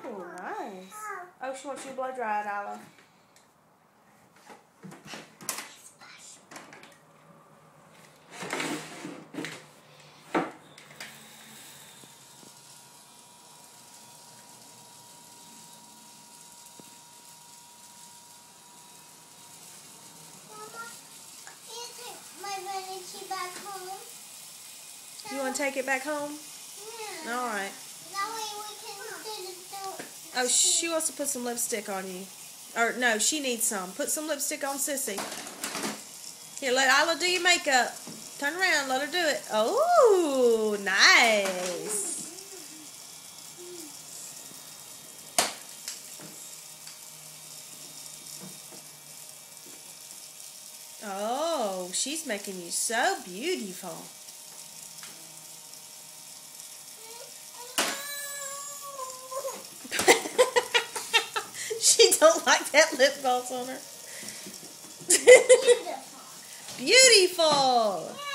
Ooh, nice. Oh, she wants you to blow dry it, Isla. Back home. You want to take it back home? Yeah. All right. That way we can do the Oh, she wants to put some lipstick on you. Or, no, she needs some. Put some lipstick on Sissy. Here, let Isla do your makeup. Turn around. Let her do it. Oh, nice. Oh, she's making you so beautiful. She don't like that lip gloss on her. beautiful. Beautiful.